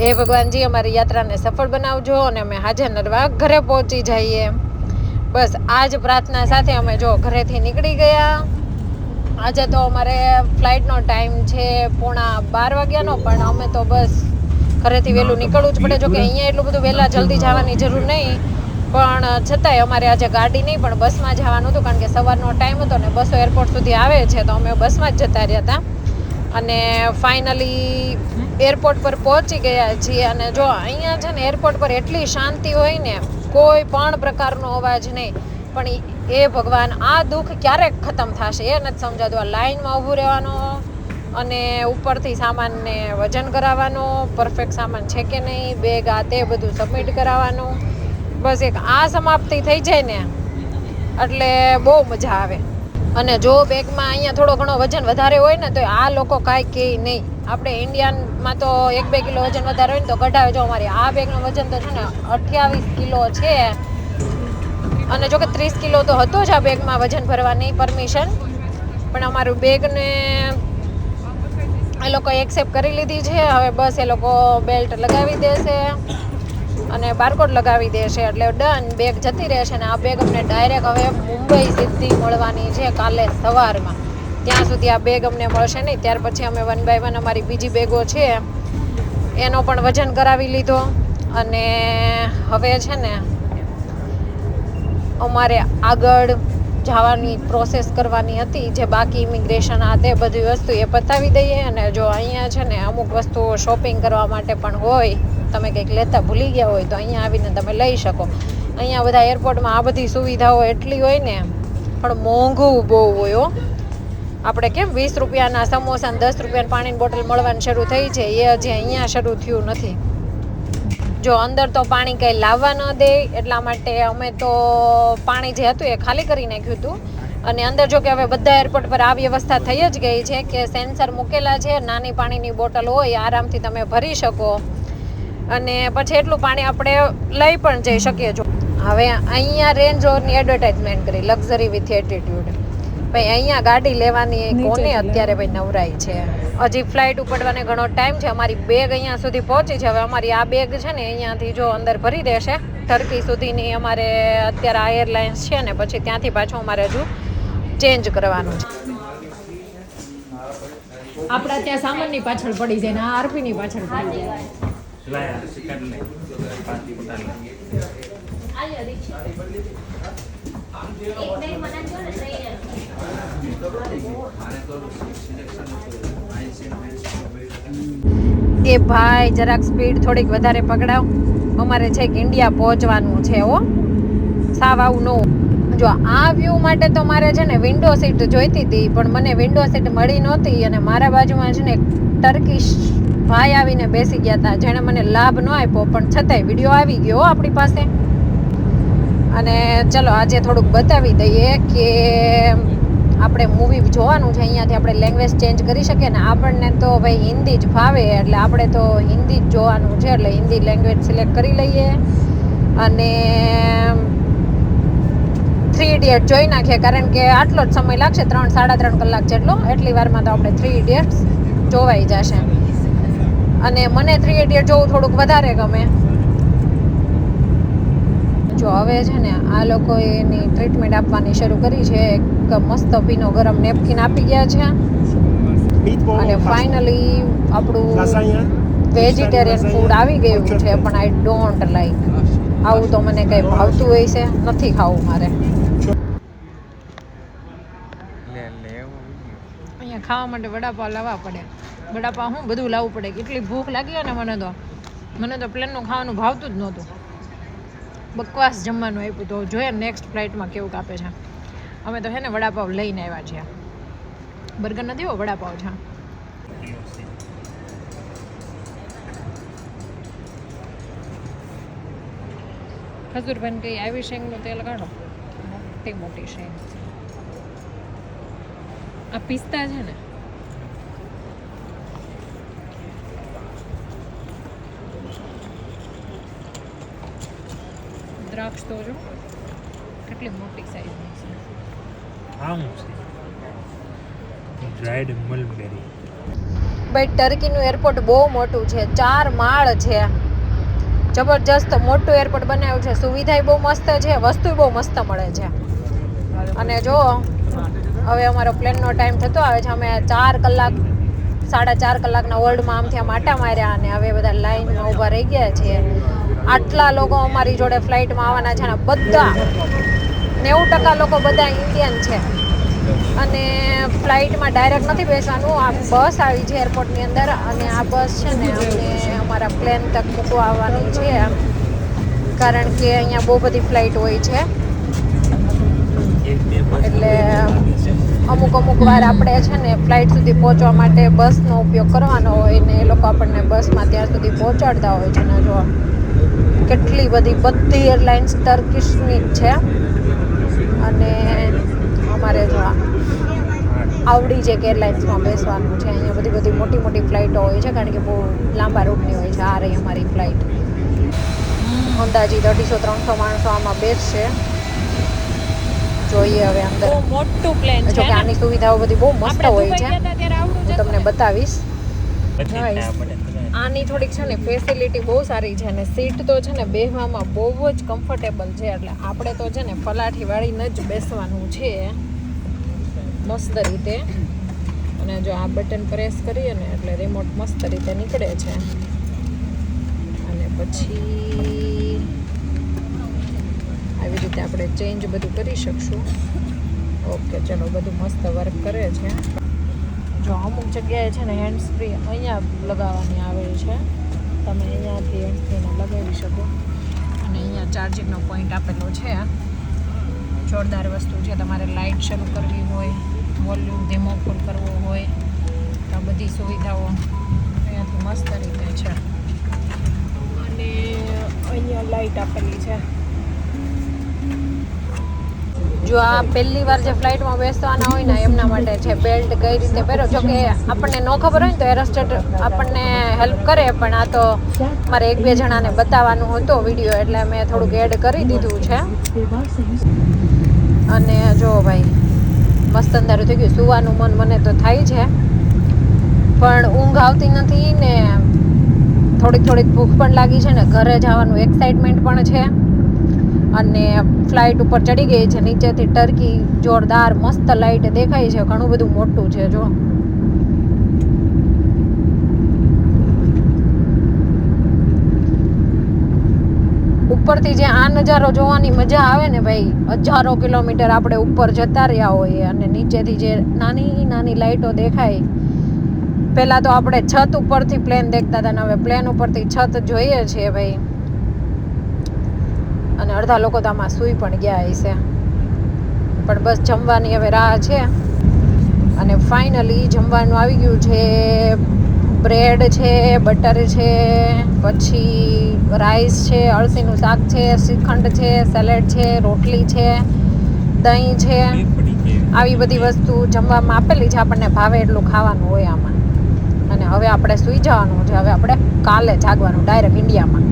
એ ભગવાનજી અમારી યાત્રાને સફળ બનાવજો અને અમે હાજર નરવા ઘરે પહોંચી જઈએ. બસ આ જ પ્રાર્થના સાથે અમે જો ઘરેથી નીકળી ગયા. આજે તો અમારે ફ્લાઇટનો ટાઈમ છે 11:30 વાગ્યાનો, પણ અમે તો બસ ઘરેથી વહેલું નીકળવું જ પડે. જો કે અહીંયા એટલું બધું વહેલા જલ્દી જવાની જરૂર નહીં, પણ છતાંય અમારે આજે ગાડી નહીં પણ બસમાં જવાનું હતું, કારણ કે સવારનો ટાઈમ હતો ને બસો એરપોર્ટ સુધી આવે છે, તો અમે બસમાં જ જતા રહ્યા હતા. અને ફાઇનલી એરપોર્ટ પર પહોંચી ગયા છીએ. અને જો અહીંયા છે ને એરપોર્ટ પર એટલી શાંતિ હોય ને, કોઈ પણ પ્રકારનો અવાજ નહીં. પણ એ ભગવાન, આ દુઃખ ક્યારેક ખતમ થશે એ નથી સમજાતું. આ લાઇનમાં ઊભું રહેવાનો અને ઉપરથી સામાનને વજન કરાવવાનો, પરફેક્ટ સામાન છે કે નહીં, બેગ આ તે બધું સબમિટ કરાવવાનું. બસ એક આ સમાપ્તિ થઈ જાય ને એટલે બહુ મજા આવે. અને જો બેગમાં અહીંયા થોડો ઘણો વજન વધારે હોય ને તો આ લોકો કાંઈ કહે નહીં. આપણે ઇન્ડિયનમાં તો 1-2 કિલો વજન વધારે હોય ને તો કઢાવે. જો અમારી આ બેગનું વજન તો છે ને 28 કિલો છે. અને જો કે 30 કિલો તો હતો જ આ બેગમાં વજન ભરવાની પરમિશન, પણ અમારું બેગને એ લોકો એક્સેપ્ટ કરી લીધી છે. હવે બસ એ લોકો બેલ્ટ લગાવી દેશે અને બારકોડ લગાવી દેશે એટલે ડન, બેગ જતી રહેશે. ને આ બેગ અમને ડાયરેક્ટ હવે મુંબઈ સીધી મળવાની છે કાલે સવારમાં. ત્યાં સુધી આ બેગ અમને મળશે નહીં. ત્યાર પછી અમે 1 by 1 અમારી બીજી બેગો છે એનો પણ વજન કરાવી લીધો. અને હવે છે ને અમારે આગળ જવાની પ્રોસેસ કરવાની હતી, જે બાકી ઇમિગ્રેશન આ તે બધી વસ્તુ એ પતાવી દઈએ. અને જો અહીંયા છે ને અમુક વસ્તુઓ શોપિંગ કરવા માટે પણ હોય, તમે કંઈક લેતા ભૂલી ગયા હોય તો અહીંયા આવીને તમે લઈ શકો. અહીંયા બધા એરપોર્ટમાં આ બધી સુવિધાઓ એટલી હોય ને, પણ મોંઘું બહુ હોય. આપણે કેમ 20 રૂપિયાના સમોસા અને 10 રૂપિયાની પાણીની બોટલ મળવાની શરૂ થઈ છે, એ હજી અહીંયા શરૂ થયું નથી. જો અંદર તો પાણી કંઈ લાવવા ન દે, એટલા માટે અમે તો પાણી જે હતું એ ખાલી કરી નાખ્યું હતું. અને અંદર જો કે હવે બધા એરપોર્ટ પર આ વ્યવસ્થા થઈ જ ગઈ છે કે સેન્સર મૂકેલા છે, નાની પાણીની બોટલ હોય આરામથી તમે ભરી શકો. અને પછી એટલું પાણી આપણે લઈ પણ જઈ શકીએ. જો હવે અહીંયા રેન્જ રોવરની એડવર્ટાઇઝમેન્ટ કરી, લક્ઝરી વિથ એટીટ્યુડ. ભાઈ અહીંયા ગાડી લેવાની કોને અત્યારે ભાઈ નવરાઈ છે? હજી ફ્લાઇટ ઉપડવાને ઘણો ટાઈમ છે. અમારી બેગ અહીંયા સુધી પહોંચી છે. હવે અમારી આ બેગ છે ને અહીંયાથી જો અંદર ભરી દેશે. ટર્કી સુધીની અમારે અત્યારે આ એરલાઇન્સ છે ને, પછી ત્યાંથી પાછું અમારે હજુ ચેન્જ કરવાનું છે. આપણા ત્યાં સામાનની પાછળ પડી જાય ને આ આરપીની પાછળ પડી જાય. એ ભાઈ જરાક સ્પીડ થોડીક વધારે પકડાવ, અમારે છે કે ઇન્ડિયા પહોંચવાનું છે. સાવ આવું નો. જો આ વ્યૂ માટે તો મારે છે ને વિન્ડો સીટ જોઈતી હતી, પણ મને વિન્ડો સીટ મળી નહોતી. અને મારા બાજુમાં છે ને ટર્કીશ ભાઈ આવીને બેસી ગયા હતા, જેણે મને લાભ ન આપ્યો, પણ છતાંય વિડીયો આવી ગયો આપણી પાસે. અને ચલો આજે થોડુંક બતાવી દઈએ કે આપણે મૂવી જોવાનું છે. અહીંયાથી આપણે લેંગ્વેજ ચેન્જ કરી શકીએ ને. આપણને તો ભાઈ હિન્દી જ ફાવે એટલે આપણે તો હિન્દી જ જોવાનું છે, એટલે હિન્દી લેંગ્વેજ સિલેક્ટ કરી લઈએ. અને 3 ઇડિયટ જોઈ નાખીએ, કારણ કે આટલો જ સમય લાગશે, 3-3.5 કલાક જેટલો. એટલી વારમાં તો આપણે 3 ઇડિયટ્સ જોવાઈ જશે. અને મને 3 ઇડિયટ જોવું થોડુંક વધારે ગમે. જો હવે છે ને આ લોકો એની ટ્રીટમેન્ટ આપવાની શરૂ કરી છે. એક મસ્ત ભીનો ગરમ નેપકિન આપી ગયા છે. અને ફાઇનલી આપણું વેજીટેરિયન ફૂડ આવી ગયું છે, પણ આઈ ડોન્ટ લાઈક. આવું તો મને કંઈ ભાવતું હોય છે, નથી ખાવું મારે. અહીંયા ખાવા માટે વડાપાવ લાવવા પડે. વડાપાવ હું બધું લાવવું પડે. કેટલી ભૂખ લાગી હોય ને મને તો પ્લેનનું ખાવાનું ભાવતું જ નહોતું. બકવાસ જમવાનું આપ્યું. તો જોઈએ નેક્સ્ટ ફ્લાઇટમાં કેવું કાપે છે. અમે તો છે ને વડાપાવ લઈને આવ્યા છીએ. બર્ગર નથી હો, વડાપાવ છે. ખજૂરભાઈ કઈ આવી શેંગનું તેલ કાઢો, મોટી મોટી શેંગ. આ પિસ્તા છે ને, દ્રાક્ષ તો જો કેટલી મોટી સાઈઝની છે. આ શું છે? ડ્રાઈડ મલબેરી. ભાઈ ટર્કીનું એરપોર્ટ બહુ મોટું છે, 4 માળ છે, જબરજસ્ત મોટું એરપોર્ટ બનાવ્યું છે, સુવિધાય બહુ મસ્ત છે, વસ્તુ બહુ મસ્ત મળે છે. અને જો હવે અમારો પ્લેનનો ટાઈમ થતો આવે છે, અમે 4 કલાક 4.5 કલાકના વર્લ્ડમાં આમથી આમ આટા માર્યા અને હવે બધા લાઈનમાં ઊભા રહી ગયા છીએ. આટલા લોકો અમારી જોડે ફ્લાઇટમાં આવવાના છે ને બધા 90% લોકો બધા ઇન્ડિયન છે. અને ફ્લાઇટમાં ડાયરેક્ટ નથી બેસવાનું, આ બસ આવી છે એરપોર્ટની અંદર અને આ બસ છે ને અમને અમારા પ્લેન તક મૂકવા આવવાની છે, કારણ કે અહીંયા બહુ બધી ફ્લાઇટ હોય છે. એટલે અમુક વાર આપણે છે ને ફ્લાઇટ સુધી પહોંચવા માટે બસનો ઉપયોગ કરવાનો હોય ને એ લોકો આપણને બસમાં ત્યાં સુધી પહોંચાડતા હોય છે. ને જો કેટલી બધી એરલાઇન્સ ટર્કિશની જ છે. અને અમારે જો આવડી જે એરલાઇન્સમાં બેસવાનું છે. અહીંયા બધી મોટી ફ્લાઇટો હોય છે, કારણ કે બહુ લાંબા રૂટની હોય છે. આ રહી અમારી ફ્લાઇટ, અંદાજિત 250-300 માણસો આમાં બેસશે. જોઈએ હવે અંદર. બહુ મોટું પ્લેન છે. જો કે આની સુવિધાઓ બધી બહુ મસ્ત હોય છે, હું તમને બતાવીશ. આની થોડીક છે ને ફેસિલિટી બહુ સારી છે અને સીટ તો છે ને બેસવામાં બહુ જ કમ્ફર્ટેબલ છે. એટલે આપણે તો છે ને પલાઠી વાળીને જ બેસવાનું છે મસ્ત રીતે. અને જો આ બટન પ્રેસ કરીએ ને એટલે રિમોટ મસ્ત રીતે નીકળે છે. અને પછી આવી રીતે આપણે ચેન્જ બધું કરી શકશું. ઓકે, ચલો, બધું મસ્ત વર્ક કરે છે. જો અમુક જગ્યાએ છે ને હેન્ડ્સ ફ્રી અહીંયા લગાવવાની આવે છે, તમે અહીંયાથી હેન્ડ્સ ફ્રીને લગાવી શકો. અને અહીંયા ચાર્જિંગનો પોઈન્ટ આપેલો છે. જોરદાર વસ્તુ છે. તમારે લાઇટ શરૂ કરવી હોય, વોલ્યુમ ધીમો ફૂલ કરવો હોય તો આ બધી સુવિધાઓ અહીંયાથી મસ્ત રીતે છે. અને અહીંયા લાઇટ આપેલી છે. જો આ પહેલી વાર જે ફ્લાઇટમાં બેસવાના હોય ને એમના માટે છે. બેલ્ટ કઈ રીતે પહેરો, જો કે આપણને ન ખબર હોય ને તો એરોસ્ટેટ આપણને હેલ્પ કરે, પણ આ તો મારે 1-2 જણાને બતાવવાનું હતો વિડીયો, એટલે મેં થોડુંક એડ કરી દીધું છે. અને જો ભાઈ મસ્ત અંધારું થઈ ગયું. સુવાનું મન મને તો થાય છે, પણ ઊંઘ આવતી નથી ને થોડીક ભૂખ પણ લાગી છે ને ઘરે જવાનું એક્સાઇટમેન્ટ પણ છે. અને ફ્લાઇટ ઉપર ચડી ગઈ છે. નીચેથી ટર્કી જોરદાર મસ્ત લાઇટ દેખાય છે. ઘણું બધું મોટું છે. જો ઉપરથી જે આ નજારો જોવાની મજા આવે ને ભાઈ, 1000 કિલોમીટર આપણે ઉપર જતા રહ્યા હોઈએ અને નીચેથી જે નાની લાઇટો દેખાય. પહેલાં તો આપણે છત ઉપરથી પ્લેન દેખતા હતા ને હવે પ્લેન ઉપરથી છત જોઈએ છીએ ભાઈ. અને અડધા લોકો તો આમાં સૂઈ પણ ગયા હશે. પણ બસ જમવાની હવે રાહ છે. અને ફાઇનલી જમવાનું આવી ગયું છે. બ્રેડ છે, બટર છે, પછી રાઈસ છે, અળસીનું શાક છે, શ્રીખંડ છે, સેલેડ છે, રોટલી છે, દહીં છે. આવી બધી વસ્તુ જમવામાં આપેલી છે. આપણને ભાવે એટલું ખાવાનું હોય આમાં. અને હવે આપણે સૂઈ જવાનું છે. હવે આપણે કાલે જાગવાનું ડાયરેક્ટ ઇન્ડિયામાં.